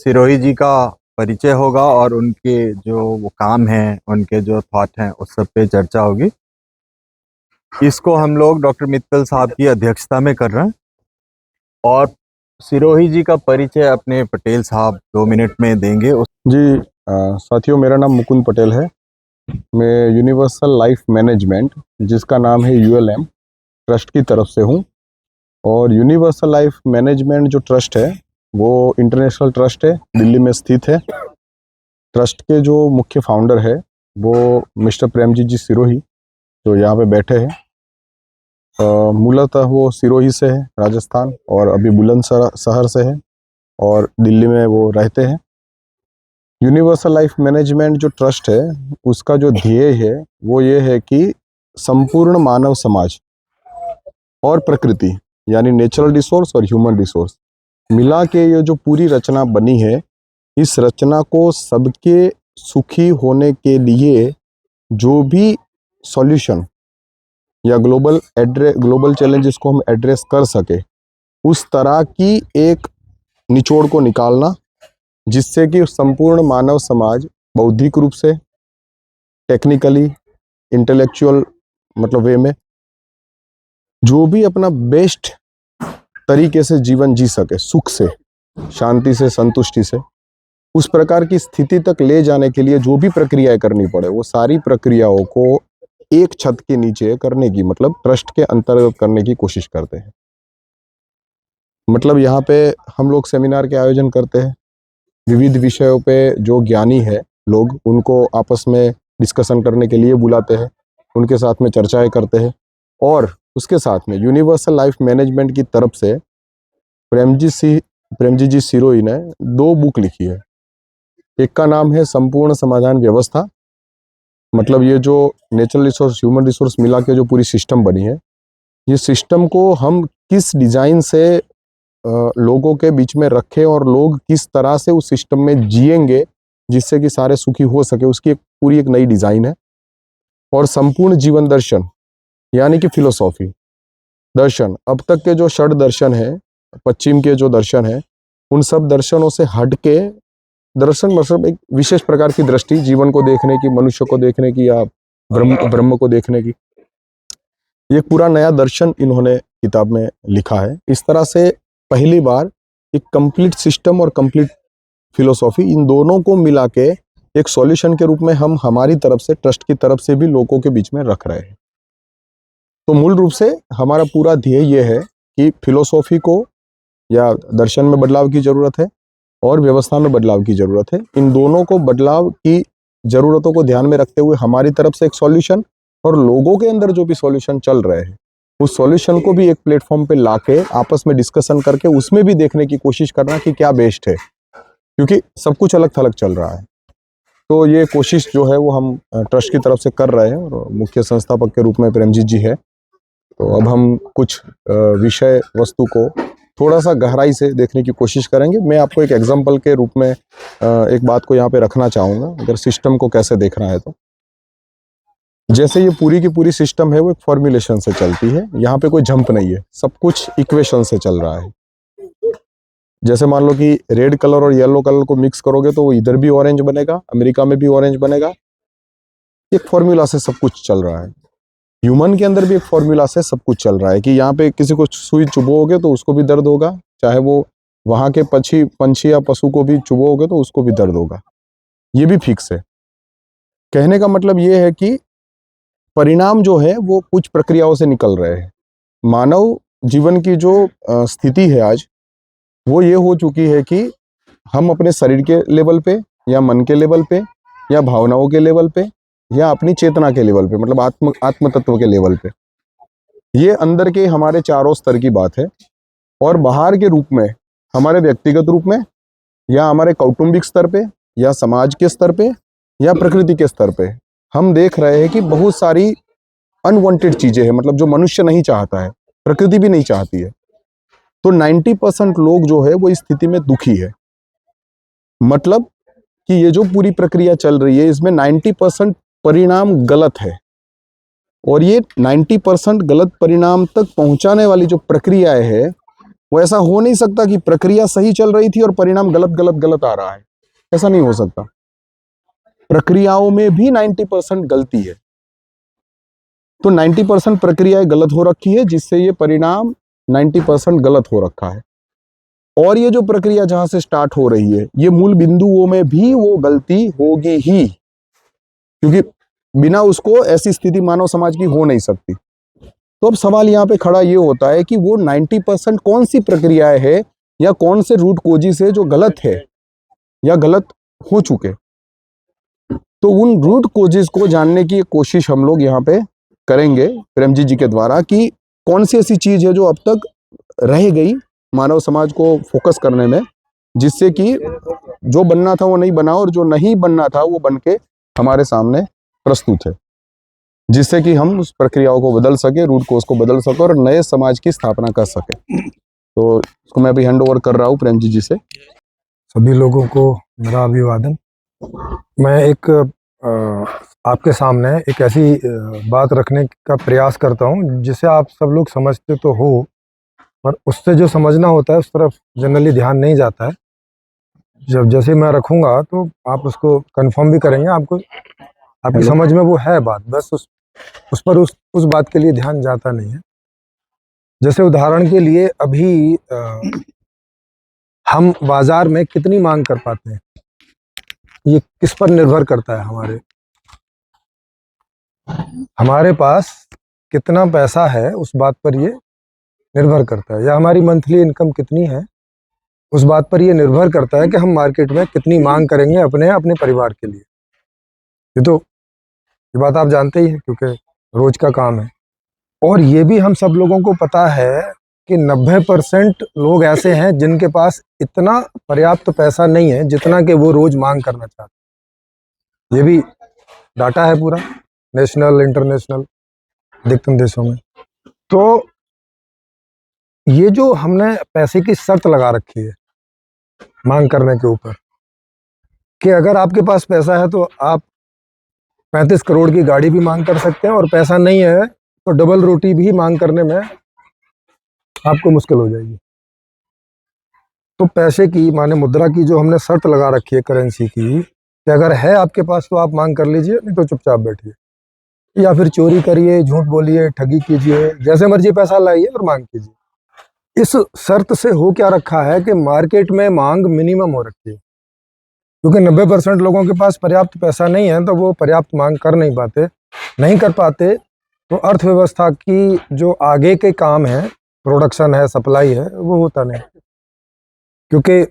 सिरोही जी का परिचय होगा और उनके जो वो काम हैं, उनके जो थॉट हैं, उस सब पे चर्चा होगी। इसको हम लोग डॉक्टर मित्तल साहब की अध्यक्षता में कर रहे हैं और सिरोही जी का परिचय अपने पटेल साहब 2 मिनट में देंगे। जी साथियों, मेरा नाम मुकुंद पटेल है। मैं यूनिवर्सल लाइफ मैनेजमेंट, जिसका नाम है यूएलएम, ट्रस्ट की तरफ से हूँ। और यूनिवर्सल लाइफ मैनेजमेंट जो ट्रस्ट है वो इंटरनेशनल ट्रस्ट है, दिल्ली में स्थित है। ट्रस्ट के जो मुख्य फाउंडर है वो मिस्टर प्रेमजीत जी सिरोही, जो यहाँ पे बैठे हैं। मूलतः वो सिरोही से है, राजस्थान, और अभी बुलंदशहर से है और दिल्ली में वो रहते हैं। यूनिवर्सल लाइफ मैनेजमेंट जो ट्रस्ट है उसका जो ध्येय है वो ये है कि संपूर्ण मानव समाज और प्रकृति, यानी नेचुरल रिसोर्स और ह्यूमन रिसोर्स मिला के ये जो पूरी रचना बनी है, इस रचना को सबके सुखी होने के लिए जो भी सॉल्यूशन या ग्लोबल चैलेंजेस को हम एड्रेस कर सके, उस तरह की एक निचोड़ को निकालना, जिससे कि संपूर्ण मानव समाज बौद्धिक रूप से, टेक्निकली, इंटेलेक्चुअल मतलब वे में जो भी अपना बेस्ट तरीके से जीवन जी सके, सुख से, शांति से, संतुष्टि से, उस प्रकार की स्थिति तक ले जाने के लिए जो भी प्रक्रियाएं करनी पड़े, वो सारी प्रक्रियाओं को एक छत के नीचे करने की, मतलब ट्रस्ट के अंतर्गत करने की कोशिश करते हैं। मतलब यहाँ पे हम लोग सेमिनार के आयोजन करते हैं, विविध विषयों पे जो ज्ञानी है लोग, उनको आपस में डिस्कशन करने के लिए बुलाते हैं, उनके साथ में चर्चाएं करते हैं। और उसके साथ में यूनिवर्सल लाइफ मैनेजमेंट की तरफ से प्रेमजी जी सिरोही ने 2 बुक लिखी है। एक का नाम है संपूर्ण समाधान व्यवस्था, मतलब ये जो नेचुरल रिसोर्स ह्यूमन रिसोर्स मिला के जो पूरी सिस्टम बनी है, ये सिस्टम को हम किस डिजाइन से लोगों के बीच में रखें और लोग किस तरह से उस सिस्टम में जिएंगे जिससे कि सारे सुखी हो सके, उसकी पूरी एक नई डिजाइन है। और संपूर्ण जीवन दर्शन, यानी कि फिलोसॉफी, दर्शन, अब तक के जो षड दर्शन है, पश्चिम के जो दर्शन है, उन सब दर्शनों से हट के दर्शन मतलब एक विशेष प्रकार की दृष्टि, जीवन को देखने की, मनुष्य को देखने की, या ब्रह्म को देखने की। ये पूरा नया दर्शन इन्होंने किताब में लिखा है। इस तरह से पहली बार एक कंप्लीट सिस्टम और कंप्लीट फिलोसॉफी, इन दोनों को मिला के एक सॉल्यूशन के रूप में हम हमारी तरफ से, ट्रस्ट की तरफ से भी लोगों के बीच में रख रहे हैं। तो मूल रूप से हमारा पूरा ध्येय ये है कि फिलोसॉफी को या दर्शन में बदलाव की जरूरत है और व्यवस्था में बदलाव की जरूरत है। इन दोनों को बदलाव की जरूरतों को ध्यान में रखते हुए हमारी तरफ से एक सॉल्यूशन, और लोगों के अंदर जो भी सॉल्यूशन चल रहे हैं उस सॉल्यूशन को भी एक प्लेटफॉर्म पे लाके आपस में डिस्कशन करके उसमें भी देखने की कोशिश करना कि क्या बेस्ट है, क्योंकि सब कुछ अलग थलग चल रहा है। तो ये कोशिश जो है वो हम ट्रस्ट की तरफ से कर रहे हैं, और मुख्य संस्थापक के रूप में प्रेमजीत जी है। तो अब हम कुछ विषय वस्तु को थोड़ा सा गहराई से देखने की कोशिश करेंगे। मैं आपको एक एग्जाम्पल के रूप में एक बात को यहाँ पे रखना चाहूँगा, अगर सिस्टम को कैसे देखना है तो। जैसे ये पूरी की पूरी सिस्टम है वो एक फॉर्मुलेशन से चलती है, यहाँ पे कोई जंप नहीं है, सब कुछ इक्वेशन से चल रहा है। जैसे मान लो कि रेड कलर और येलो कलर को मिक्स करोगे तो वो इधर भी ऑरेंज बनेगा, अमेरिका में भी ऑरेंज बनेगा। एक फॉर्मूला से सब कुछ चल रहा है। ह्यूमन के अंदर भी एक फॉर्मूला से सब कुछ चल रहा है कि यहाँ पे किसी को सुई चुभोगे तो उसको भी दर्द होगा, चाहे वो वहां के पंछी या पशु को भी चुभोगे तो उसको भी दर्द होगा। ये भी फिक्स है। कहने का मतलब ये है कि परिणाम जो है वो कुछ प्रक्रियाओं से निकल रहे हैं। मानव जीवन की जो स्थिति है आज, वो ये हो चुकी है कि हम अपने शरीर के लेवल पे, या मन के लेवल पे, या भावनाओं के लेवल पे, या अपनी चेतना के लेवल पे, मतलब आत्म तत्व के लेवल पे, ये अंदर के हमारे चारों स्तर की बात है। और बाहर के रूप में, हमारे व्यक्तिगत रूप में, या हमारे कौटुंबिक स्तर पे, या समाज के स्तर पे, या प्रकृति के स्तर पे, हम देख रहे हैं कि बहुत सारी अनवांटेड चीजें हैं, मतलब जो मनुष्य नहीं चाहता है, प्रकृति भी नहीं चाहती है। तो 90% लोग जो है वो इस स्थिति में दुखी है। मतलब कि ये जो पूरी प्रक्रिया चल रही है इसमें 90% परिणाम गलत है, और ये 90% गलत परिणाम तक पहुंचाने वाली जो प्रक्रियाएं है वो ऐसा हो नहीं सकता कि प्रक्रिया सही चल रही थी और परिणाम गलत गलत गलत आ रहा है, ऐसा नहीं हो सकता। प्रक्रियाओं में भी 90% गलती है, तो 90% प्रक्रियाएं गलत हो रखी है, जिससे ये परिणाम 90% गलत हो रखा है। और ये जो प्रक्रिया जहां से स्टार्ट हो रही है, ये मूल बिंदुओं में भी वो गलती होगी ही, क्योंकि बिना उसको ऐसी स्थिति मानव समाज की हो नहीं सकती। तो अब सवाल यहाँ पे खड़ा ये होता है कि वो 90% कौन सी प्रक्रियाएं है या कौन से रूट कोजिस है जो गलत है या गलत हो चुके। तो उन रूट कोजिस को जानने की कोशिश हम लोग यहाँ पे करेंगे प्रेमजी जी के द्वारा, कि कौन सी ऐसी चीज है जो अब तक रह गई मानव समाज को फोकस करने में, जिससे कि जो बनना था वो नहीं बना और जो नहीं बनना था वो बन के हमारे सामने प्रस्तुत है, जिससे कि हम उस प्रक्रियाओं को बदल सके, रूट कोज को बदल सके और नए समाज की स्थापना कर सके। तो इसको मैं अभी हैंड ओवर कर रहा हूँ प्रेमजी जी से। सभी लोगों को मेरा अभिवादन। मैं एक आपके सामने एक ऐसी बात रखने का प्रयास करता हूँ जिसे आप सब लोग समझते तो हो, पर उससे जो समझना होता है उस तरफ जनरली ध्यान नहीं जाता है। जब जैसे मैं रखूँगा तो आप उसको कंफर्म भी करेंगे, आपको आपकी समझ में वो है बात, बस उस पर उस बात के लिए ध्यान जाता नहीं है। जैसे उदाहरण के लिए अभी हम बाजार में कितनी मांग कर पाते हैं, ये किस पर निर्भर करता है। हमारे पास कितना पैसा है उस बात पर ये निर्भर करता है, या हमारी मंथली इनकम कितनी है उस बात पर ये निर्भर करता है कि हम मार्केट में कितनी मांग करेंगे अपने परिवार के लिए। ये बात आप जानते ही हैं क्योंकि रोज का काम है। और ये भी हम सब लोगों को पता है कि 90% लोग ऐसे हैं जिनके पास इतना पर्याप्त पैसा नहीं है जितना कि वो रोज मांग करना चाहते। ये भी डाटा है पूरा, नेशनल इंटरनेशनल अधिकतम देशों में। तो ये जो हमने पैसे की शर्त लगा रखी है मांग करने के ऊपर, कि अगर आपके पास पैसा है तो आप 35 करोड़ की गाड़ी भी मांग कर सकते हैं, और पैसा नहीं है तो डबल रोटी भी मांग करने में आपको मुश्किल हो जाएगी। तो पैसे की माने मुद्रा की जो हमने शर्त लगा रखी है करेंसी की, कि अगर है आपके पास तो आप मांग कर लीजिए, नहीं तो चुपचाप बैठिए, या फिर चोरी करिए, झूठ बोलिए, ठगी कीजिए, जैसे मर्जी पैसा लाइए और मांग कीजिए। इस शर्त से हो क्या रखा है कि मार्केट में मांग मिनिमम हो रखी है, क्योंकि 90% लोगों के पास पर्याप्त पैसा नहीं है, तो वो पर्याप्त मांग कर नहीं कर पाते। तो अर्थव्यवस्था की जो आगे के काम है, प्रोडक्शन है, सप्लाई है, वो होता नहीं, क्योंकि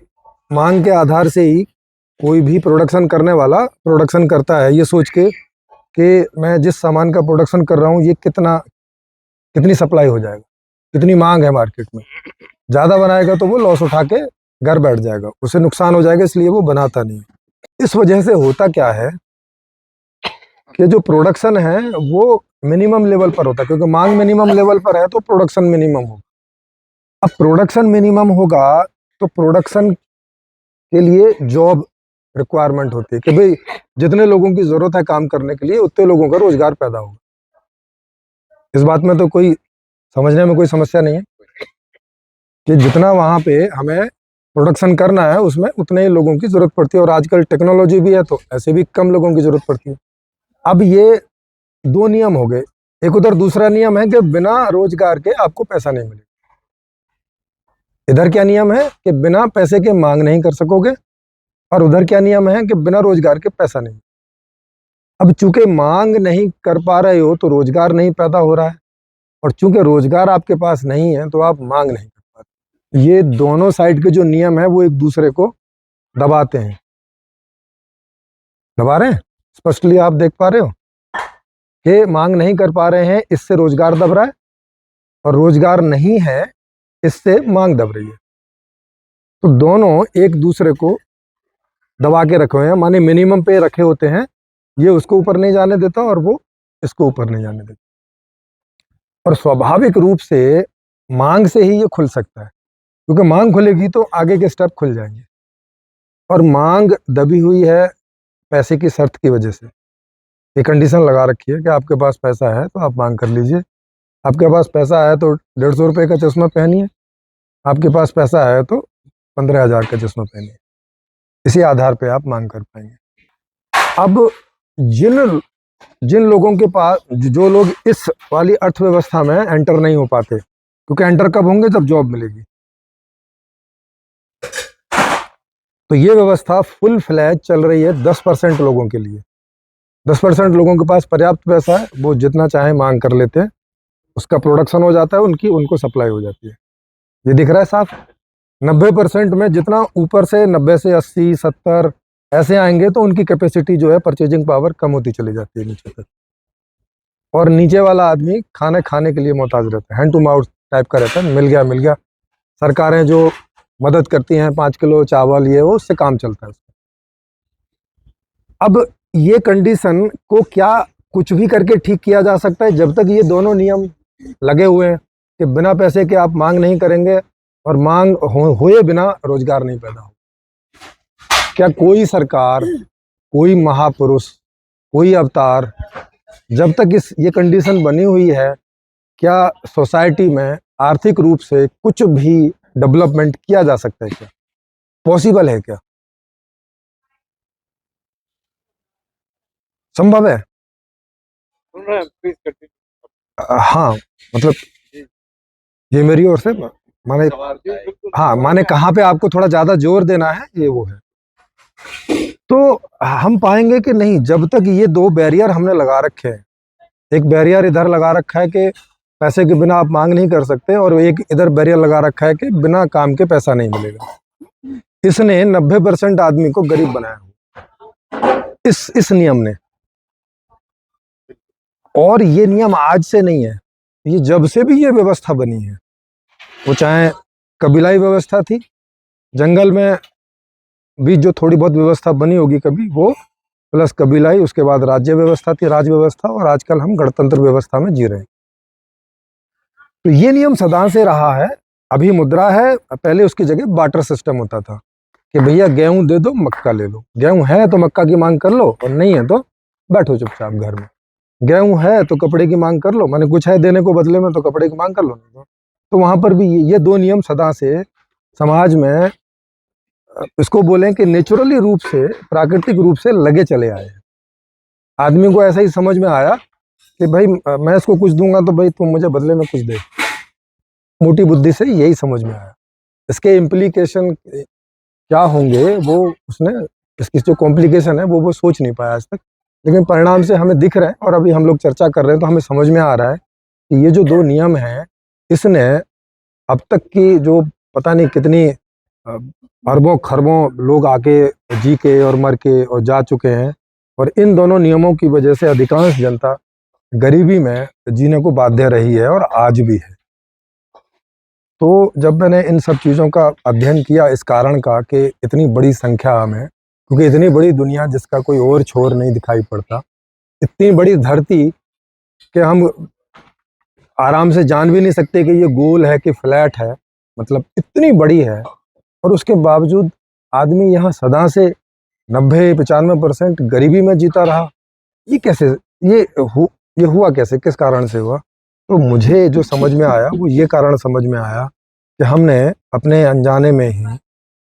मांग के आधार से ही कोई भी प्रोडक्शन करने वाला प्रोडक्शन करता है ये सोच के कि मैं जिस सामान का प्रोडक्शन कर रहा हूँ ये कितनी सप्लाई हो जाएगा, कितनी मांग है मार्केट में। ज़्यादा बनाएगा तो वो लॉस उठा के घर बैठ जाएगा, उसे नुकसान हो जाएगा, इसलिए वो बनाता नहीं। इस वजह से होता क्या है कि जो प्रोडक्शन है वो मिनिमम लेवल पर होता है, क्योंकि मांग मिनिमम लेवल पर है तो प्रोडक्शन मिनिमम होगा। अब प्रोडक्शन मिनिमम होगा तो प्रोडक्शन के लिए जॉब रिक्वायरमेंट होती है कि भाई जितने लोगों की जरूरत है काम करने के लिए उतने लोगों का रोजगार पैदा होगा। इस बात में तो कोई समझने में कोई समस्या नहीं है कि जितना वहां पे हमें प्रोडक्शन करना है उसमें उतने ही लोगों की जरूरत पड़ती है, और आजकल टेक्नोलॉजी भी है तो ऐसे भी कम लोगों की जरूरत पड़ती है। अब ये दो नियम हो गए, एक उधर दूसरा नियम है कि बिना रोजगार के आपको पैसा नहीं मिलेगा। इधर क्या नियम है कि बिना पैसे के मांग नहीं कर सकोगे, और उधर क्या नियम है कि बिना रोजगार के पैसा नहीं। अब चूंकि मांग नहीं कर पा रहे हो तो रोजगार नहीं पैदा हो रहा है, और चूंकि रोजगार आपके पास नहीं है तो आप मांग नहीं कर पाते। ये दोनों साइड के जो नियम है वो एक दूसरे को दबा रहे हैं। स्पष्टली आप देख पा रहे हो कि मांग नहीं कर पा रहे हैं, इससे रोजगार दब रहा है, और रोजगार नहीं है इससे मांग दब रही है। तो दोनों एक दूसरे को दबा के रखे हुए हैं, माने मिनिमम पे रखे होते हैं। ये उसको ऊपर नहीं जाने देता और वो इसको ऊपर नहीं जाने देता, और स्वाभाविक रूप से मांग से ही ये खुल सकता है, क्योंकि मांग खुलेगी तो आगे के स्टेप खुल जाएंगे। और मांग दबी हुई है पैसे की शर्त की वजह से। ये कंडीशन लगा रखी है कि आपके पास पैसा है तो आप मांग कर लीजिए, आपके पास पैसा है तो 150 रुपये का चश्मा पहनिए, आपके पास पैसा है तो 15,000 का चश्मा पहनिए, इसी आधार पे आप मांग कर पाएंगे। अब जिन जिन लोगों के पास, जो लोग इस वाली अर्थव्यवस्था में एंटर नहीं हो पाते, क्योंकि एंटर कब होंगे जब जॉब मिलेगी, तो ये व्यवस्था फुल फ्लैज चल रही है 10% लोगों के लिए। 10% लोगों के पास पर्याप्त पैसा है, वो जितना चाहे मांग कर लेते हैं, उसका प्रोडक्शन हो जाता है, उनको सप्लाई हो जाती है। ये दिख रहा है साफ। 90% में जितना ऊपर से 90 से 80 70 ऐसे आएंगे तो उनकी कैपेसिटी जो है, परचेजिंग पावर कम होती चली जाती है नीचे तक, और नीचे वाला आदमी खाने के लिए मोहताज रहता है, हैंड टू माउथ टाइप का रहता है, मिल गया। सरकारें जो मदद करती हैं, 5 किलो चावल, ये वो, उससे काम चलता है। अब ये कंडीशन को क्या कुछ भी करके ठीक किया जा सकता है जब तक ये दोनों नियम लगे हुए हैं कि बिना पैसे के आप मांग नहीं करेंगे और मांग हुए बिना रोजगार नहीं पैदा हो। क्या कोई सरकार, कोई महापुरुष, कोई अवतार, जब तक ये कंडीशन बनी हुई है, क्या सोसाइटी में आर्थिक रूप से कुछ भी डेवलपमेंट किया जा सकता है? क्या पॉसिबल है? क्या संभव है? हाँ, मतलब ये मेरी ओर से माने, हाँ, माने कहाँ पे आपको थोड़ा ज्यादा जोर देना है, ये वो है। तो हम पाएंगे कि नहीं, जब तक ये दो बैरियर हमने लगा रखे हैं, एक बैरियर इधर लगा रखा है कि पैसे के बिना आप मांग नहीं कर सकते, और एक इधर बैरियर लगा रखा है कि बिना काम के पैसा नहीं मिलेगा। इसने 90% आदमी को गरीब बनाया हुआ, इस नियम ने। और ये नियम आज से नहीं है, ये जब से भी ये व्यवस्था बनी है, वो चाहे कबीलाई व्यवस्था थी, जंगल में भी जो थोड़ी बहुत व्यवस्था बनी होगी कभी, वो प्लस कबीलाई, उसके बाद राज्य व्यवस्था थी, राज व्यवस्था, और आजकल हम गणतंत्र व्यवस्था में जी रहे हैं। तो ये नियम सदा से रहा है। अभी मुद्रा है, पहले उसकी जगह बार्टर सिस्टम होता था कि भैया गेहूं दे दो, मक्का ले लो। गेहूं है तो मक्का की मांग कर लो, और नहीं है तो बैठो चुपचाप घर में। गेहूं है तो कपड़े की मांग कर लो, माने कुछ है देने को बदले में, तो कपड़े की मांग कर लो। तो वहां पर भी ये दो नियम सदा से समाज में, इसको बोलें कि नेचुरली रूप से, प्राकृतिक रूप से लगे चले आए हैं। आदमी को ऐसा ही समझ में आया कि भाई मैं इसको कुछ दूंगा तो भाई तुम मुझे बदले में कुछ दे। मोटी बुद्धि से यही समझ में आया। इसके इम्प्लीकेशन क्या होंगे वो उसने, इसकी जो कॉम्प्लिकेशन है वो सोच नहीं पाया आज तक, लेकिन परिणाम से हमें दिख रहा है। और अभी हम लोग चर्चा कर रहे हैं तो हमें समझ में आ रहा है कि ये जो दो नियम हैं, इसने अब तक की जो पता नहीं कितनी अरबों खरबों लोग आके जी के और मर के और जा चुके हैं, और इन दोनों नियमों की वजह से अधिकांश जनता गरीबी में जीने को बाध्य रही है, और आज भी है। तो जब मैंने इन सब चीज़ों का अध्ययन किया, इस कारण का कि इतनी बड़ी संख्या में, क्योंकि इतनी बड़ी दुनिया जिसका कोई और छोर नहीं दिखाई पड़ता, इतनी बड़ी धरती कि हम आराम से जान भी नहीं सकते कि ये गोल है कि फ्लैट है, मतलब इतनी बड़ी है, और उसके बावजूद आदमी यहाँ सदा से 90-95% गरीबी में जीता रहा। ये कैसे, ये हुआ कैसे, किस कारण से हुआ? तो मुझे जो समझ में आया वो ये कारण समझ में आया कि हमने अपने अनजाने में ही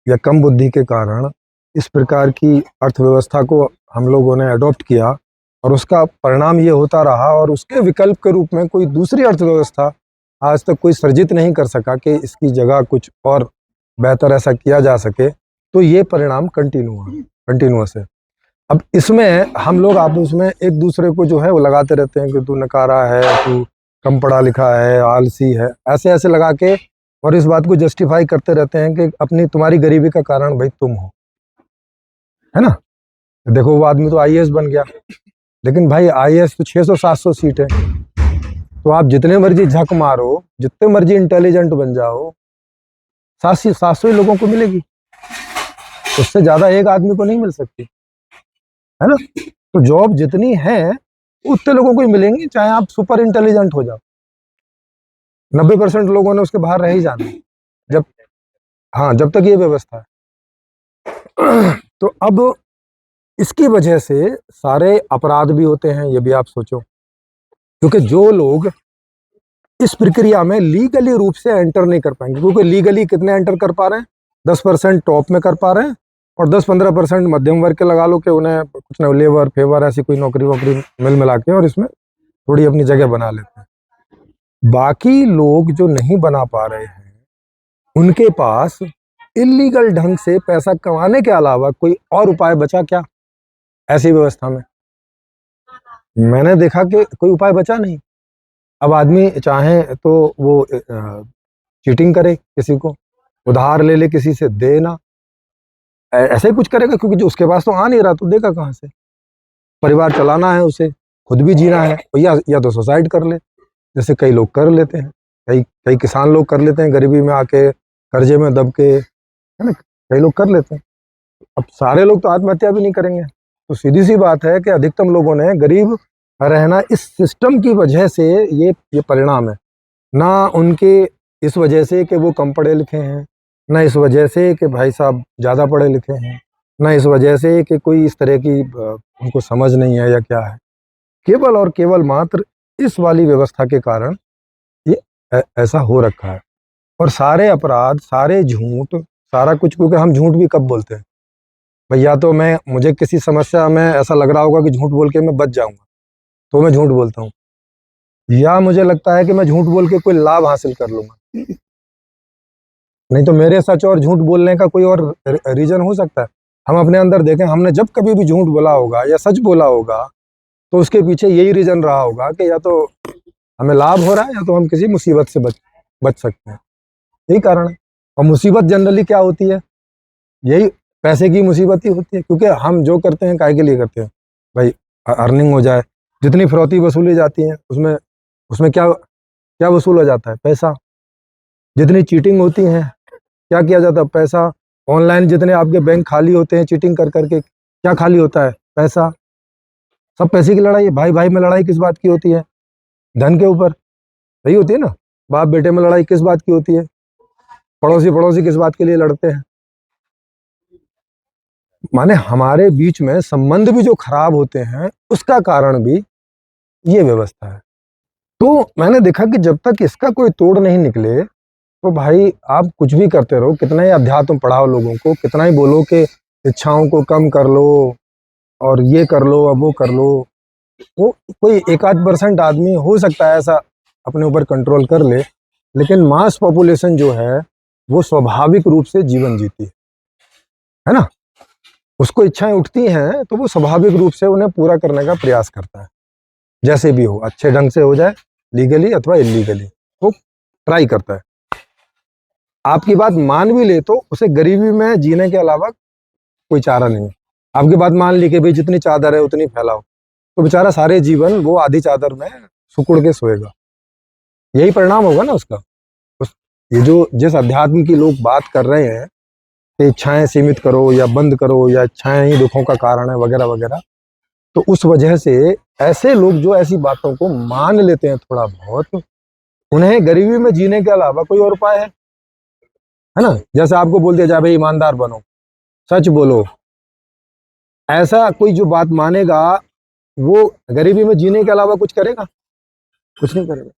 या कम बुद्धि के कारण इस प्रकार की अर्थव्यवस्था को हम लोगों ने अडॉप्ट किया, और उसका परिणाम ये होता रहा, और उसके विकल्प के रूप में कोई दूसरी अर्थव्यवस्था आज तक कोई सर्जित नहीं कर सका कि इसकी जगह कुछ और बेहतर ऐसा किया जा सके। तो ये परिणाम कंटिन्यूअस है। अब इसमें हम लोग आपस में एक दूसरे को जो है वो लगाते रहते हैं कि तू नकारा है, तू कम पढ़ा लिखा है, आलसी है, ऐसे ऐसे लगा के, और इस बात को जस्टिफाई करते रहते हैं कि अपनी तुम्हारी गरीबी का कारण भाई तुम हो, है ना। देखो वो आदमी तो आईएएस बन गया, लेकिन भाई आईएएस तो 600-700 सीट है, तो आप जितने मर्जी झक मारो, जितने मर्जी इंटेलिजेंट बन जाओ, 700 ही लोगों को मिलेगी, उससे ज्यादा एक आदमी को नहीं मिल सकती, है ना। तो जॉब जितनी है उतने लोगों को ही मिलेंगी, चाहे आप सुपर इंटेलिजेंट हो जाओ। 90% लोगों ने उसके बाहर रह ही जाना, जब, हाँ, जब तक ये व्यवस्था है। तो अब इसकी वजह से सारे अपराध भी होते हैं, ये भी आप सोचो, क्योंकि जो लोग इस प्रक्रिया में लीगली रूप से एंटर नहीं कर पाएंगे, क्योंकि लीगली कितने एंटर कर पा रहे हैं? 10% टॉप में कर पा रहे हैं, और 10-15% मध्यम वर्ग के लगा लो कि उन्हें कुछ ना लेबर फेवर ऐसी कोई नौकरी वोकरी मिल मिला के और इसमें थोड़ी अपनी जगह बना लेते हैं। बाकी लोग जो नहीं बना पा रहे हैं, उनके पास इलीगल ढंग से पैसा कमाने के अलावा कोई और उपाय बचा क्या ऐसी व्यवस्था में? मैंने देखा कि कोई उपाय बचा नहीं। अब आदमी चाहे तो वो चीटिंग करे, किसी को उधार ले ले, किसी से दे ना, ऐसे ही कुछ करेगा, क्योंकि जो उसके पास तो आ नहीं रहा तो देगा कहाँ से? परिवार चलाना है उसे, खुद भी जीना है, या तो सुसाइड कर ले, जैसे कई लोग कर लेते हैं, कई किसान लोग कर लेते हैं, गरीबी में आके कर्जे में दब के, है ना, कई लोग कर लेते हैं। अब सारे लोग तो आत्महत्या भी नहीं करेंगे। तो सीधी सी बात है कि अधिकतम लोगों ने गरीब रहना इस सिस्टम की वजह से ये परिणाम है, ना उनके इस वजह से कि वो कम पढ़े लिखे हैं, ना इस वजह से कि भाई साहब ज़्यादा पढ़े लिखे हैं, ना इस वजह से कि कोई इस तरह की उनको समझ नहीं है या क्या है। केवल और केवल मात्र इस वाली व्यवस्था के कारण ये ऐसा हो रखा है। और सारे अपराध, सारे झूठ, सारा कुछ, क्योंकि हम झूठ भी कब बोलते हैं भाई? या तो मुझे किसी समस्या में ऐसा लग रहा होगा कि झूठ बोल के मैं बच जाऊंगा तो मैं झूठ बोलता हूँ, या मुझे लगता है कि मैं झूठ बोल के कोई लाभ हासिल कर लूंगा। नहीं तो मेरे सच और झूठ बोलने का कोई और रीजन हो सकता है? हम अपने अंदर देखें, हमने जब कभी भी झूठ बोला होगा या सच बोला होगा तो उसके पीछे यही रीजन रहा होगा कि या तो हमें लाभ हो रहा है या तो हम किसी मुसीबत से बच सकते हैं। यही कारण है। और मुसीबत जनरली क्या होती है? यही पैसे की मुसीबत ही होती है, क्योंकि हम जो करते हैं काहे के लिए करते हैं भाई? अर्निंग हो जाए। जितनी फिरौती वसूली जाती है उसमें क्या क्या वसूला जाता है? पैसा। जितनी चीटिंग होती है क्या किया जाता है? पैसा। ऑनलाइन जितने आपके बैंक खाली होते हैं चीटिंग कर करके, क्या खाली होता है? पैसा। सब पैसे की लड़ाई है। भाई भाई में लड़ाई किस बात की होती है? धन के ऊपर। यही होती है ना। बाप बेटे में लड़ाई किस बात की होती है? पड़ोसी किस बात के लिए लड़ते हैं? माने हमारे बीच में संबंध भी जो खराब होते हैं उसका कारण भी ये व्यवस्था है। तो मैंने देखा कि जब तक इसका कोई तोड़ नहीं निकले तो भाई आप कुछ भी करते रहो, कितना ही अध्यात्म पढ़ाओ लोगों को, कितना ही बोलो कि इच्छाओं को कम कर लो और ये कर लो अब वो कर लो, वो कोई 1-8% आदमी हो सकता है ऐसा अपने ऊपर कंट्रोल कर ले, लेकिन मास पॉपुलेशन जो है वो स्वाभाविक रूप से जीवन जीती है ना। उसको इच्छाएं उठती हैं तो वो स्वाभाविक रूप से उन्हें पूरा करने का प्रयास करता है, जैसे भी हो, अच्छे ढंग से हो जाए, लीगली अथवा इलीगली, वो ट्राई करता है। आपकी बात मान भी ले तो उसे गरीबी में जीने के अलावा कोई चारा नहीं है। आपकी बात मान ली कि भाई जितनी चादर है उतनी फैलाओ, तो बेचारा सारे जीवन वो आधी चादर में सुकुड़ के सोएगा। यही परिणाम होगा ना उसका। ये जो जिस अध्यात्म की लोग बात कर रहे हैं कि इच्छाएं सीमित करो या बंद करो या इच्छाएं ही दुखों का कारण है वगैरह वगैरह, तो उस वजह से ऐसे लोग जो ऐसी बातों को मान लेते हैं थोड़ा बहुत, उन्हें गरीबी में जीने के अलावा कोई और उपाय है ना। जैसे आपको बोल दिया जाए भाई ईमानदार बनो, सच बोलो, ऐसा कोई जो बात मानेगा वो गरीबी में जीने के अलावा कुछ करेगा? कुछ नहीं करेगा।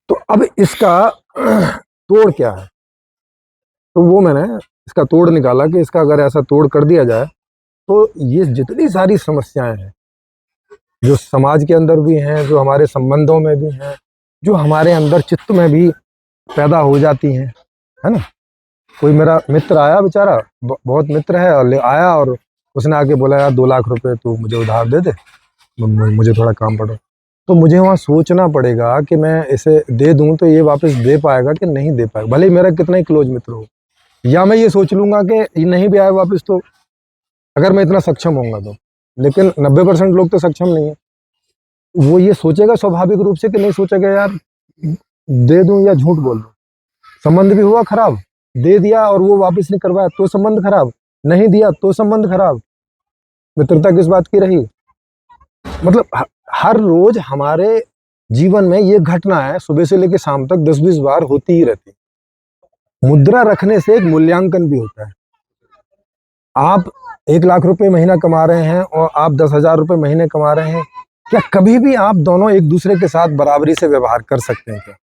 तो अब इसका तोड़ क्या है? तो वो मैंने इसका तोड़ निकाला कि इसका अगर ऐसा तोड़ कर दिया जाए तो ये जितनी सारी समस्याएं हैं जो समाज के अंदर भी हैं, जो हमारे संबंधों में भी हैं, जो हमारे अंदर चित्त में भी पैदा हो जाती हैं, है ना। कोई मेरा मित्र आया बेचारा, बहुत मित्र है, और ले आया और उसने आके बोला यार 2 लाख रुपए तू मुझे उधार दे दे, मुझे थोड़ा काम पड़ो। तो मुझे वहाँ सोचना पड़ेगा कि मैं इसे दे दूं तो ये वापस दे पाएगा कि नहीं दे पाएगा, भले ही मेरा कितना ही क्लोज मित्र हो। या मैं ये सोच लूंगा कि ये नहीं भी आए वापस तो, अगर मैं इतना सक्षम होऊंगा तो। लेकिन 90% लोग तो सक्षम नहीं है। वो ये सोचेगा स्वाभाविक रूप से कि नहीं सोचेगा यार दे दूं या झूठ बोल दूं। संबंध भी हुआ खराब, दे दिया और वो वापस नहीं करवाया तो संबंध खराब, नहीं दिया तो संबंध खराब, मित्रता किस बात की रही? मतलब हर रोज हमारे जीवन में ये घटना है, सुबह से लेकर शाम तक 10-20 बार होती ही रहती है। मुद्रा रखने से एक मूल्यांकन भी होता है। आप 1 लाख रुपए महीना कमा रहे हैं और आप 10,000 रुपए महीने कमा रहे हैं, क्या कभी भी आप दोनों एक दूसरे के साथ बराबरी से व्यवहार कर सकते हैं क्या?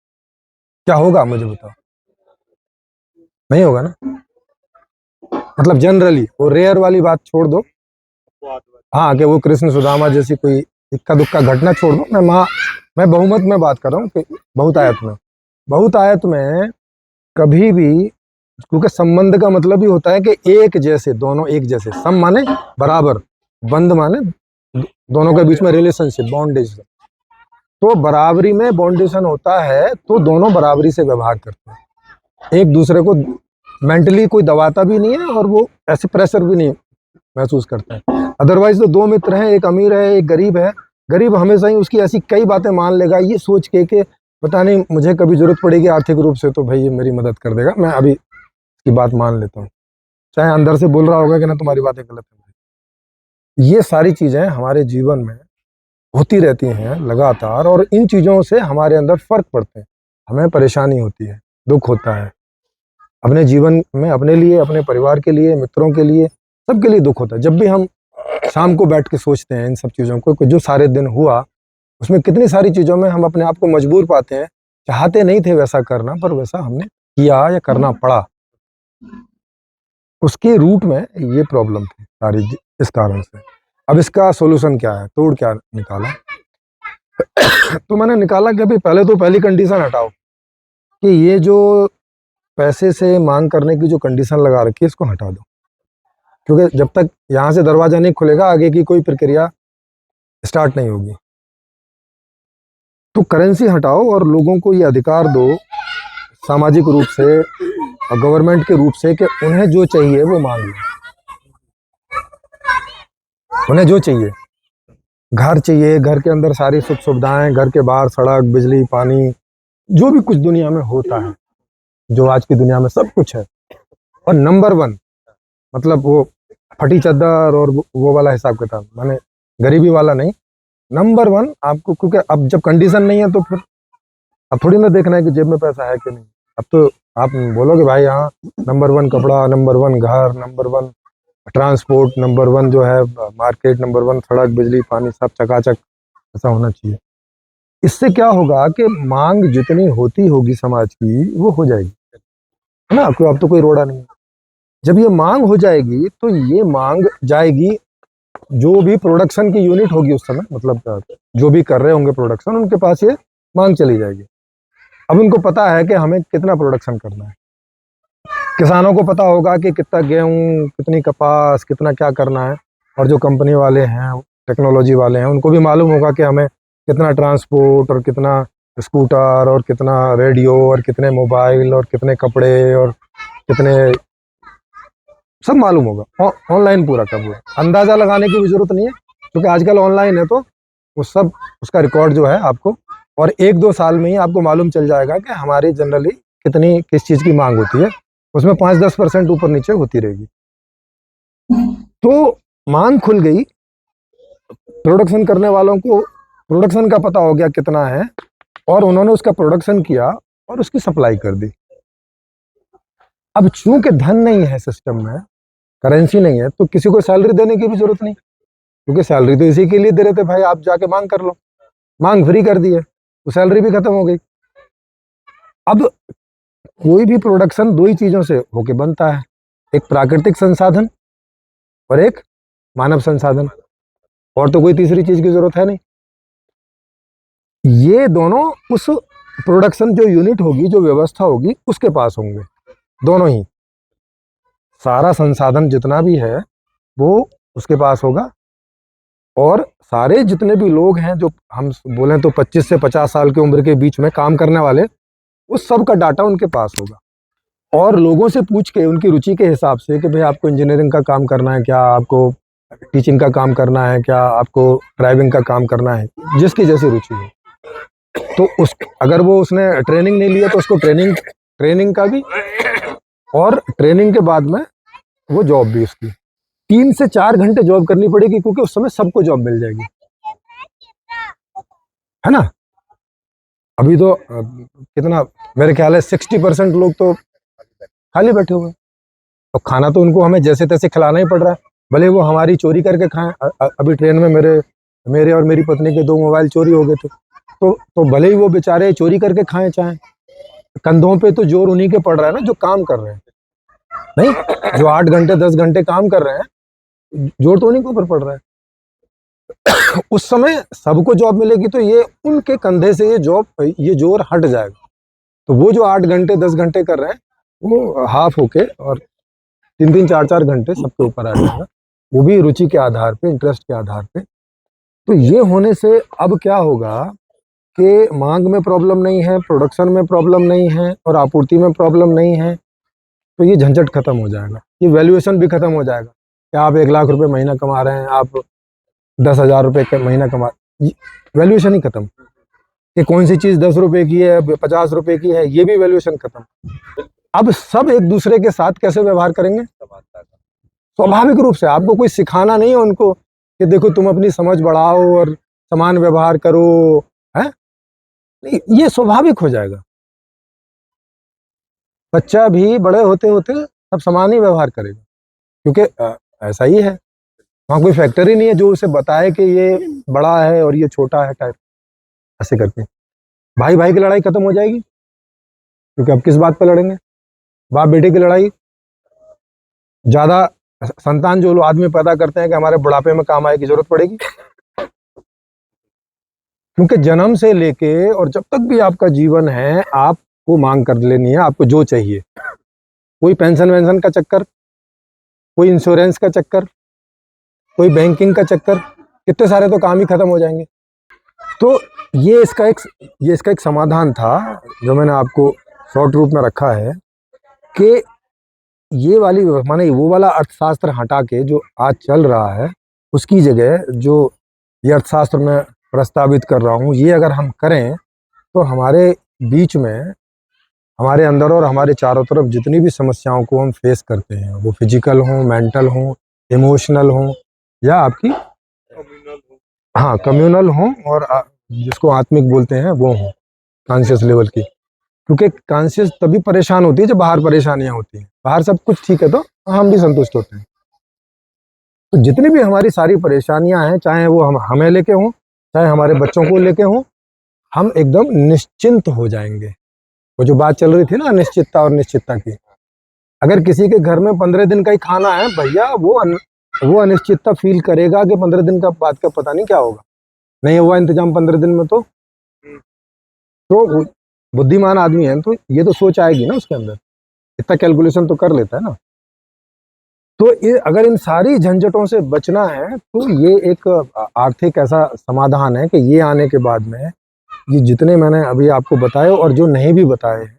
क्या होगा मुझे बताओ? नहीं होगा ना। मतलब जनरली वो रेयर वाली बात छोड़ दो, हाँ, कि वो कृष्ण सुदामा जैसी कोई इक्का दुक्का घटना छोड़ दो। मैं बहुमत में बात कर रहा हूँ कि बहुत आयत में कभी भी, क्योंकि संबंध का मतलब ही होता है कि एक जैसे, दोनों एक जैसे, सम माने बराबर, बंध माने दोनों के बीच में रिलेशनशिप, बॉन्डेज। तो बराबरी में बॉन्डेशन होता है तो दोनों बराबरी से व्यवहार करते हैं, एक दूसरे को मेंटली कोई दबाता भी नहीं है और वो ऐसे प्रेशर भी नहीं महसूस करते हैं। अदरवाइज तो दो मित्र हैं, एक अमीर है एक गरीब है, गरीब हमेशा ही उसकी ऐसी कई बातें मान लेगा ये सोच के कि पता नहीं मुझे कभी जरूरत पड़ेगी आर्थिक रूप से तो भाई ये मेरी मदद कर देगा, मैं अभी की बात मान लेता हूँ, चाहे अंदर से बोल रहा होगा कि ना तुम्हारी बातें गलत है। ये सारी चीजें हमारे जीवन में होती रहती हैं लगातार, और इन चीजों से हमारे अंदर फर्क पड़ते हैं, हमें परेशानी होती है, दुख होता है अपने जीवन में, अपने लिए, अपने परिवार के लिए, मित्रों के लिए, सबके लिए दुख होता है। जब भी हम शाम को बैठ के सोचते हैं इन सब चीज़ों को कि जो सारे दिन हुआ उसमें कितनी सारी चीज़ों में हम अपने आप को मजबूर पाते हैं, चाहते नहीं थे वैसा करना पर वैसा हमने किया या करना पड़ा, उसके रूट में ये प्रॉब्लम थी सारी इस कारण से। अब इसका सोल्यूशन क्या है, तोड़ क्या निकाला? तो मैंने निकाला कि अभी पहले तो पहली कंडीशन हटाओ कि ये जो पैसे से मांग करने की जो कंडीशन लगा रखी है इसको हटा दो, क्योंकि जब तक यहाँ से दरवाजा नहीं खुलेगा आगे की कोई प्रक्रिया स्टार्ट नहीं होगी। तो करेंसी हटाओ और लोगों को ये अधिकार दो सामाजिक रूप से और गवर्नमेंट के रूप से कि उन्हें जो चाहिए वो मांग लो, उन्हें जो चाहिए, घर चाहिए, घर के अंदर सारी सुख सुविधाएं, घर के बाहर सड़क, बिजली, पानी, जो भी कुछ दुनिया में होता है, जो आज की दुनिया में सब कुछ है। और नंबर वन, मतलब वो फटी चद्दर और वो वाला हिसाब किताब, माने गरीबी वाला नहीं, नंबर वन आपको, क्योंकि अब जब कंडीशन नहीं है तो फिर अब थोड़ी ना देखना है कि जेब में पैसा है कि नहीं। अब तो आप बोलोगे भाई हाँ, नंबर वन कपड़ा, नंबर वन घर, number one transport, number one जो है मार्केट, नंबर वन सड़क, बिजली, पानी, सब चकाचक ऐसा होना चाहिए। इससे क्या होगा कि मांग जितनी होती होगी समाज की वो हो जाएगी, है ना, क्यों अब तो कोई रोड़ा नहीं है। जब ये मांग हो जाएगी तो ये मांग जाएगी, जो भी प्रोडक्शन की यूनिट होगी उस समय, मतलब जो भी कर रहे होंगे प्रोडक्शन, उनके पास ये मांग चली जाएगी। अब उनको पता है कि हमें कितना प्रोडक्शन करना है, किसानों को पता होगा कि कितना गेहूं, कितनी कपास, कितना क्या करना है, और जो कंपनी वाले हैं, टेक्नोलॉजी वाले हैं, उनको भी मालूम होगा कि हमें कितना ट्रांसपोर्ट और कितना स्कूटर और कितना रेडियो और कितने मोबाइल और कितने कपड़े और कितने, सब मालूम होगा। ऑनलाइन पूरा का पूरा, अंदाजा लगाने की भी जरूरत नहीं है क्योंकि आजकल ऑनलाइन है, तो वो सब उसका रिकॉर्ड जो है आपको, और 1-2 साल में ही आपको मालूम चल जाएगा कि हमारी जनरली कितनी किस चीज़ की मांग होती है, उसमें 5-10% ऊपर नीचे होती रहेगी। तो मांग खुल गई, प्रोडक्शन करने वालों को प्रोडक्शन का पता हो गया कितना है, और उन्होंने उसका प्रोडक्शन किया और उसकी सप्लाई कर दी। अब चूंकि धन नहीं है सिस्टम में, करेंसी नहीं है, तो किसी को सैलरी देने की भी जरूरत नहीं, क्योंकि सैलरी तो इसी के लिए दे रहे थे भाई, आप जाके मांग कर लो, मांग फ्री कर दी है तो सैलरी भी खत्म हो गई। अब कोई भी प्रोडक्शन दो ही चीजों से होके बनता है, एक प्राकृतिक संसाधन और एक मानव संसाधन, और तो कोई तीसरी चीज की जरूरत है नहीं। ये दोनों उस प्रोडक्शन जो यूनिट होगी, जो व्यवस्था होगी, उसके पास होंगे, दोनों ही, सारा संसाधन जितना भी है वो उसके पास होगा, और सारे जितने भी लोग हैं जो हम बोलें तो 25 से 50 साल की उम्र के बीच में काम करने वाले, उस सब का डाटा उनके पास होगा। और लोगों से पूछ के उनकी रुचि के हिसाब से कि भाई आपको इंजीनियरिंग का काम करना है क्या, आपको टीचिंग का काम करना है क्या, आपको ड्राइविंग का काम करना है, जिसकी जैसी रुचि है, तो उस अगर वो उसने ट्रेनिंग नहीं लिया तो उसको ट्रेनिंग का भी, और ट्रेनिंग के बाद में वो जॉब भी, उसकी 3 से 4 घंटे जॉब करनी पड़ेगी, क्योंकि उस समय सबको जॉब मिल जाएगी, है ना। अभी तो कितना, मेरे ख्याल है 60% लोग तो खाली बैठे हुए हैं, और खाना तो उनको हमें जैसे तैसे खिलाना ही पड़ रहा है, भले वो हमारी चोरी करके खाएं। अभी ट्रेन में मेरे और मेरी पत्नी के 2 मोबाइल चोरी हो गए थे, तो भले ही वो बेचारे चोरी करके खाएं चाहें, कंधों पे तो जोर उन्हीं के पड़ रहा है ना जो काम कर रहे हैं, नहीं, जो 8 घंटे 10 घंटे काम कर रहे हैं, जोर तो उन्हीं के ऊपर पड़ रहा है। उस समय सबको जॉब मिलेगी तो ये उनके कंधे से ये जोर हट जाएगा। तो वो जो 8 घंटे 10 घंटे कर रहे हैं वो हाफ होके और 3-3 4-4 घंटे सबके ऊपर आ जाएगा, वो भी रुचि के आधार पे, इंटरेस्ट के आधार पे। तो ये होने से अब क्या होगा कि मांग में प्रॉब्लम नहीं है, प्रोडक्शन में प्रॉब्लम नहीं है और आपूर्ति में प्रॉब्लम नहीं है, तो ये झंझट खत्म हो जाएगा, ये वैल्यूएशन भी खत्म हो जाएगा कि आप 1 लाख रुपए महीना कमा रहे हैं, आप 10,000 रुपए का महीना कमा, वैल्यूएशन ही खत्म। कि कौन सी चीज 10 रुपए की है 50 रुपए की है, ये भी वैल्यूएशन खत्म। अब सब एक दूसरे के साथ कैसे व्यवहार करेंगे? स्वाभाविक रूप से। आपको कोई सिखाना नहीं है उनको कि देखो तुम अपनी समझ बढ़ाओ और समान व्यवहार करो, है? नहीं, ये स्वाभाविक हो जाएगा। बच्चा भी बड़े होते होते सब समान ही व्यवहार करेगा, क्योंकि ऐसा ही है, वहाँ कोई फैक्टर ही नहीं है जो उसे बताए कि ये बड़ा है और ये छोटा है टाइप। ऐसे करके भाई भाई की लड़ाई खत्म हो जाएगी, क्योंकि अब किस बात पे लड़ेंगे? बाप बेटे की लड़ाई, ज्यादा संतान जो लोग आदमी पैदा करते हैं कि हमारे बुढ़ापे में काम आए की जरूरत पड़ेगी? क्योंकि जन्म से लेके और जब तक भी आपका जीवन है आपको मांग कर लेनी है, आपको जो चाहिए। कोई पेंशन वेंशन का चक्कर, कोई इंश्योरेंस का चक्कर, कोई बैंकिंग का चक्कर, कितने सारे तो काम ही खत्म हो जाएंगे। तो ये इसका एक समाधान था जो मैंने आपको शॉर्ट रूप में रखा है कि ये वाली माने वो वाला अर्थशास्त्र हटा के जो आज चल रहा है उसकी जगह जो ये अर्थशास्त्र में प्रस्तावित कर रहा हूँ, ये अगर हम करें तो हमारे बीच में, हमारे अंदर और हमारे चारों तरफ जितनी भी समस्याओं को हम फेस करते हैं, वो फिजिकल हों, मेंटल हों, इमोशनल हों या आपकी हाँ कम्युनल हों और जिसको आत्मिक बोलते हैं वो हों, कॉन्शियस लेवल की। क्योंकि कॉन्शियस तभी परेशान होती है जब बाहर परेशानियां होती हैं, बाहर सब कुछ ठीक है तो हम भी संतुष्ट होते हैं। तो जितनी भी हमारी सारी परेशानियां हैं, चाहे वो हमें लेके हों, चाहे हमारे बच्चों को लेके हों, हम एकदम निश्चिंत हो जाएंगे। वो जो बात चल रही थी ना अनिश्चितता और निश्चितता की, अगर किसी के घर में 15 दिन का ही खाना है भैया, वो अनिश्चितता फील करेगा कि 15 दिन का बाद का पता नहीं क्या होगा, नहीं हुआ इंतजाम 15 दिन में तो बुद्धिमान आदमी है तो ये तो सोच आएगी ना उसके अंदर, इतना कैलकुलेशन तो कर लेता है ना। तो ये अगर इन सारी झंझटों से बचना है तो ये एक आर्थिक ऐसा समाधान है कि ये आने के बाद में ये जितने मैंने अभी आपको बताए और जो नहीं भी बताए हैं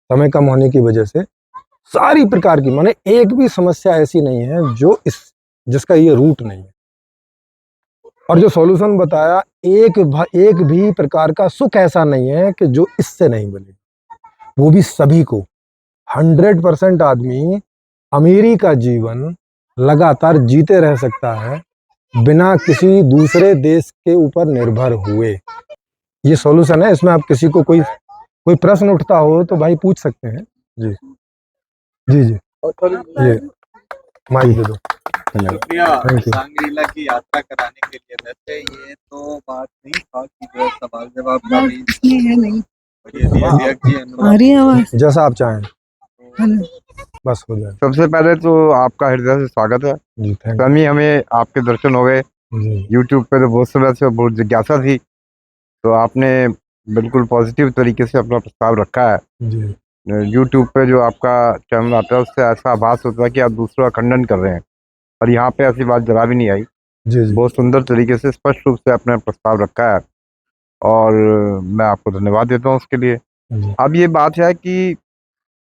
समय कम होने की वजह से, सारी प्रकार की, माने एक भी समस्या ऐसी नहीं है जो जिसका ये रूट नहीं है। और जो सॉल्यूशन बताया, एक भी प्रकार का सुख ऐसा नहीं है कि जो इससे नहीं मिलेगा, वो भी सभी को। 100% आदमी अमीरी का जीवन लगातार जीते रह सकता है बिना किसी दूसरे देश के ऊपर निर्भर हुए। ये सॉल्यूशन है, इसमें आप किसी को कोई प्रश्न उठता हो तो भाई पूछ सकते हैं। जी जी जी, ये माइक दे दो। शुक्रिया थैंक यू। सांग्रीला की यात्रा कराने के लिए। वैसे ये तो बात नहीं था कि जो है सवाल जवाब का भी नहीं और यदि अध्यक्ष जी आ अनुरोध रही है आवाज। जैसा आप चाहें हेलो, बस हो जाए। सबसे पहले तो आपका हृदय से स्वागत है जी थैंक स्वामी। हमें आपके दर्शन हो गए यू। जी यूट्यूब पे, तो बहुत समय से बहुत जिज्ञासा थी, तो आपने बिल्कुल पॉजिटिव तरीके से अपना प्रस्ताव रखा है। जी यूट्यूब पे जो आपका चैनल आता है उससे ऐसा आभास होता है कि आप दूसरों का खंडन कर रहे हैं, और यहाँ पे ऐसी बात जरा भी नहीं आई। जी जी बहुत सुंदर तरीके से स्पष्ट रूप से आपने प्रस्ताव रखा है और मैं आपको धन्यवाद देता हूँ उसके लिए। जी अब ये बात है कि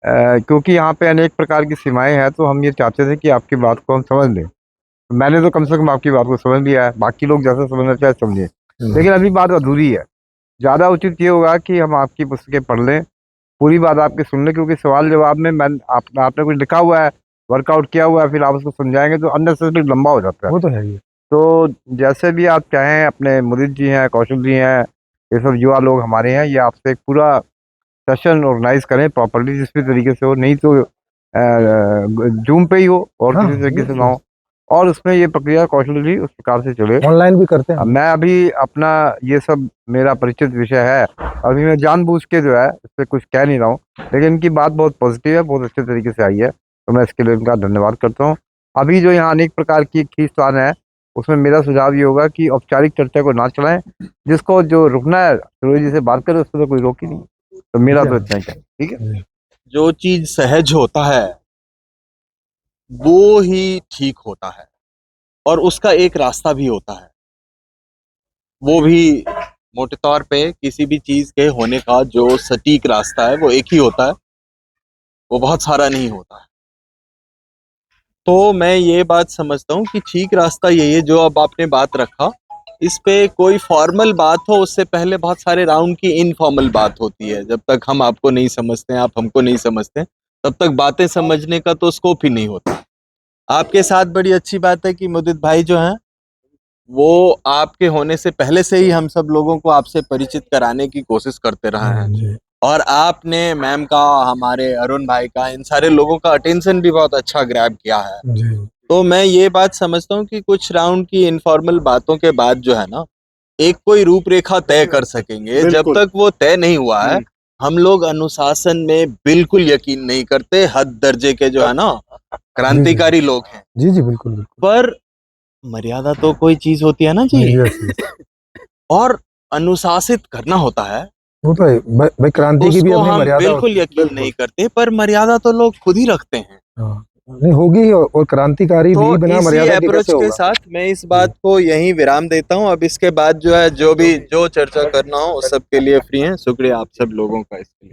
क्योंकि यहाँ पे अनेक प्रकार की सीमाएं हैं, तो हम ये चाहते थे कि आपकी बात को हम समझ लें। मैंने तो कम से कम आपकी बात को समझ लिया है, बाकी लोग जैसा समझना चाहे समझें, लेकिन अभी बात अधूरी है। ज़्यादा उचित ये होगा कि हम आपकी पुस्तकें पढ़ लें, पूरी बात आपकी सुन लें, क्योंकि सवाल जवाब में आपने कुछ लिखा हुआ है, वर्कआउट किया हुआ है, फिर आप उसको समझाएंगे तो अननेसेसरी लंबा हो जाता है। वो तो है ही। तो जैसे भी आप चाहें, अपने मुदित जी हैं, कौशल जी हैं, ये सब युवा लोग हमारे हैं, ये आपसे एक पूरा सेशन ऑर्गेनाइज करें प्रॉपर्ली, जिस भी तरीके से हो, नहीं तो जूम पे ही हो और हाँ, किसी तरीके से ना हो, और उसमें ये प्रक्रिया कौशली उस प्रकार से चले। ऑनलाइन भी करते हैं। अब मैं अभी अपना ये सब मेरा परिचित विषय है, अभी मैं जानबूझ के जो है इस पर कुछ कह नहीं रहा हूँ, लेकिन इनकी बात बहुत पॉजिटिव है, बहुत अच्छे तरीके से आई है, तो मैं इसके लिए इनका धन्यवाद करता हूँ। अभी जो यहाँ अनेक प्रकार की खींचतान है, उसमें मेरा सुझाव ये होगा कि औपचारिक चर्चा को ना चलाएं, जिसको जो रुकना है सूर्य जी से बात करें, उसको तो कोई रोक ही नहीं। तो मेरा तो इतना ही है, ठीक है। जो चीज सहज होता है वो ही ठीक होता है, और उसका एक रास्ता भी होता है, वो भी मोटे तौर पे किसी भी चीज के होने का जो सटीक रास्ता है वो एक ही होता है, वो बहुत सारा नहीं होता है। तो मैं ये बात समझता हूँ कि ठीक रास्ता यही है जो अब आपने बात रखा। इस पे कोई फॉर्मल बात हो उससे पहले बहुत सारे राउंड की इनफॉर्मल बात होती है। जब तक हम आपको नहीं समझते, आप हमको नहीं समझते, तब तक बातें समझने का तो स्कोप ही नहीं होता। आपके साथ बड़ी अच्छी बात है कि मुदित भाई जो हैं वो आपके होने से पहले से ही हम सब लोगों को आपसे परिचित कराने की कोशिश करते रहे हैं, जी और आपने मैम का, हमारे अरुण भाई का, इन सारे लोगों का अटेंशन भी बहुत अच्छा ग्रैब किया है। जी तो मैं ये बात समझता हूँ कि कुछ राउंड की इनफॉर्मल बातों के बाद जो है ना, एक कोई रूपरेखा तय कर सकेंगे। जब तक वो तय नहीं हुआ है, हम लोग अनुशासन में बिल्कुल यकीन नहीं करते। हद दर्जे के जो है ना क्रांतिकारी लोग हैं, जी जी बिल्कुल बिल्कुल। पर मर्यादा तो कोई चीज होती है ना जी, यस यस, और अनुशासित करना होता है। वो तो है। भाई क्रांति की भी उसको अपनी हम मर्यादा बिल्कुल होती है। यकीन नहीं करते, पर मर्यादा तो लोग खुद ही रखते हैं। हाँ, नहीं होगी ही, और क्रांतिकारी तो भी बिना इसी मर्यादा के अप्रोच कैसे के होगा। साथ मैं इस बात को यहीं विराम देता हूं। अब इसके बाद जो है जो चर्चा करना हो उस सब के लिए फ्री हैं। शुक्रिया आप सब लोगों का इसके लिए।